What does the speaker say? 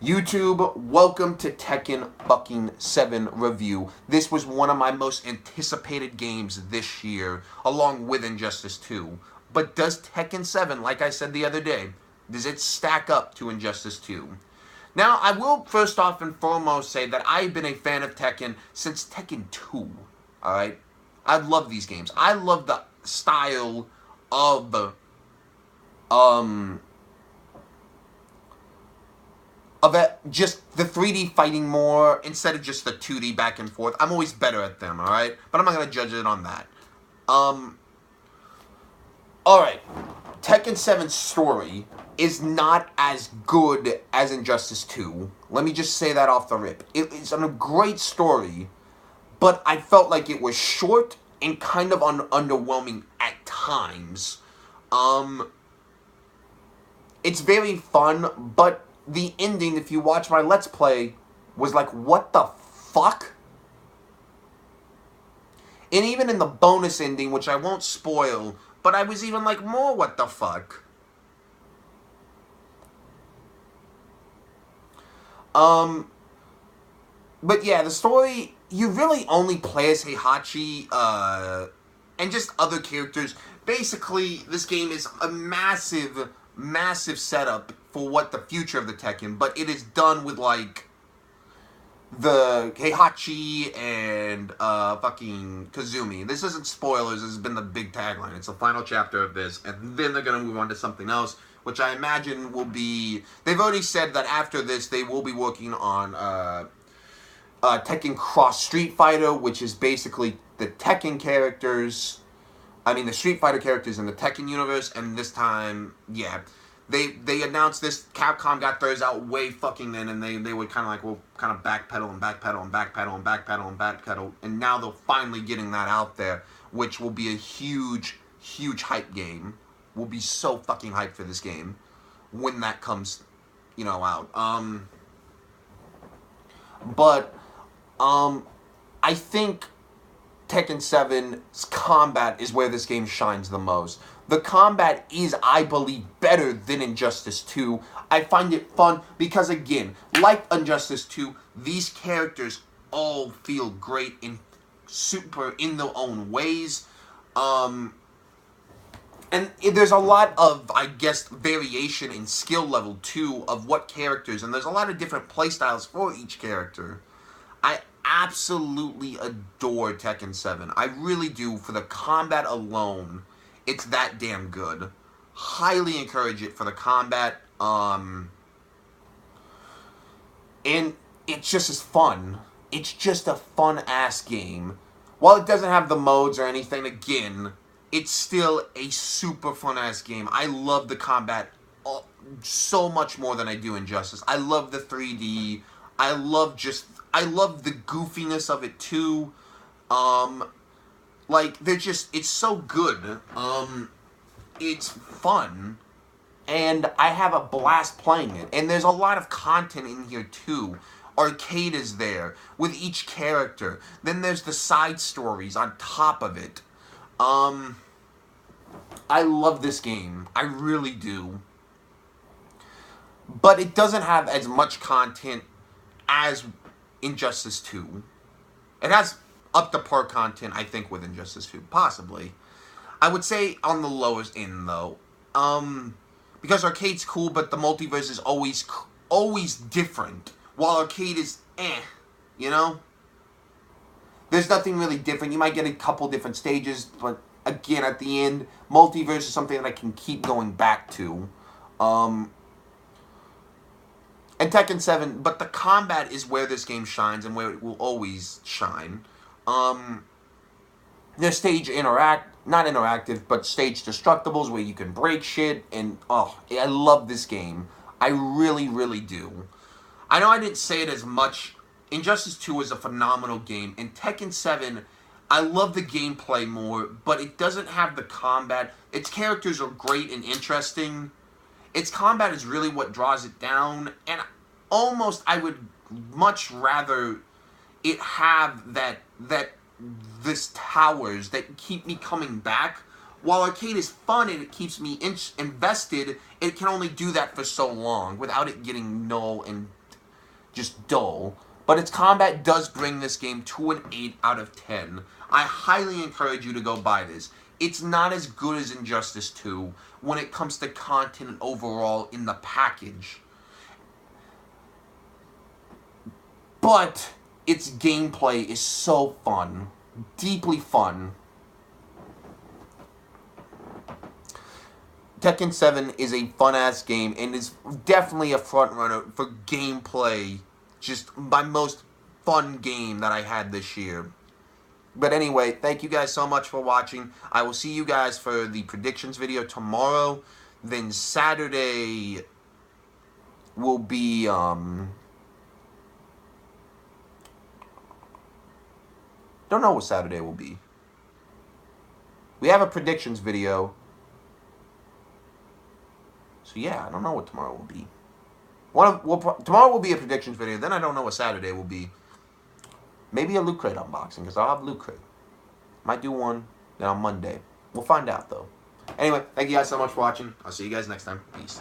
YouTube, welcome to Tekken fucking 7 review. This was one of my most anticipated games this year, along with Injustice 2. But does Tekken 7, like I said the other day, does it stack up to Injustice 2? Now, I will first off and foremost say that I've been a fan of Tekken since Tekken 2. Alright? I love these games. I love the style of, um, just the 3D fighting more instead of just the 2D back and forth. I'm always better at them, alright? But I'm not going to judge it on that. Alright. Tekken 7's story is not as good as Injustice 2. Let me just say that off the rip. It's a great story, but I felt like it was short and kind of underwhelming at times. It's very fun, but the ending, if you watch my Let's Play, was like, what the fuck? And even in the bonus ending, which I won't spoil, but I was even like, more what the fuck? But yeah, the story, you really only play as Heihachi, and just other characters. Basically, this game is a massive setup for what the future of the Tekken, but it is done with, like, the Heihachi and, fucking Kazumi. This isn't spoilers, this has been the big tagline. It's the final chapter of this, and then they're gonna move on to something else, which I imagine will be... They've already said that after this, they will be working on, Tekken Cross Street Fighter, which is basically the Tekken characters... the Street Fighter characters in the Tekken universe, and this time, yeah... They announced this, Capcom got theirs out way fucking then, and they were kind of like, well, kind of backpedal and backpedal and backpedal and backpedal and backpedal, and now they're finally getting that out there, which will be a huge hype game. We'll be so fucking hyped for this game when that comes, out. I think Tekken 7's combat is where this game shines the most. The combat is, I believe, better than Injustice 2. I find it fun because, again, like Injustice 2, these characters all feel great and super in their own ways. And there's a lot of, I guess, variation in skill level, too, of what characters, and there's a lot of different playstyles for each character. I absolutely adore Tekken 7. I really do. For the combat alone, it's that damn good. Highly encourage it for the combat. And it's just as fun. It's just a fun-ass game. While it doesn't have the modes or anything, again, it's still a super fun-ass game. I love the combat so much more than I do Injustice. I love the 3D. I love the goofiness of it, too. It's so good. It's fun. And I have a blast playing it. And there's a lot of content in here, too. Arcade is there, with each character. Then there's the side stories on top of it. I love this game. I really do. But it doesn't have as much content as Injustice 2. It has up to par content, I think, with Injustice 2. Possibly. I would say on the lowest end, though. Because Arcade's cool, but the multiverse is always different. While Arcade is There's nothing really different. You might get a couple different stages, but again, at the end, multiverse is something that I can keep going back to. And Tekken 7, but the combat is where this game shines and where it will always shine. There's not interactive, but stage destructibles where you can break shit, and I love this game. I really, really do. I know I didn't say it as much. Injustice 2 is a phenomenal game, and Tekken 7, I love the gameplay more, but it doesn't have the combat. Its characters are great and interesting. Its combat is really what draws it down, and almost I would much rather it have this towers that keep me coming back. While Arcade is fun and it keeps me invested, it can only do that for so long without it getting null and just dull. But its combat does bring this game to an 8 out of 10. I highly encourage you to go buy this. It's not as good as Injustice 2 when it comes to content overall in the package. But its gameplay is so fun. Deeply fun. Tekken 7 is a fun-ass game and is definitely a front-runner for gameplay. Just my most fun game that I had this year. But anyway, thank you guys so much for watching. I will see you guys for the predictions video tomorrow. Then Saturday will be, don't know what Saturday will be. We have a predictions video. So yeah, I don't know what tomorrow will be. Tomorrow will be a predictions video. Then I don't know what Saturday will be. Maybe a Loot Crate unboxing, because I'll have Loot Crate. Might do one then on Monday. We'll find out, though. Anyway, thank you guys so much for watching. I'll see you guys next time. Peace.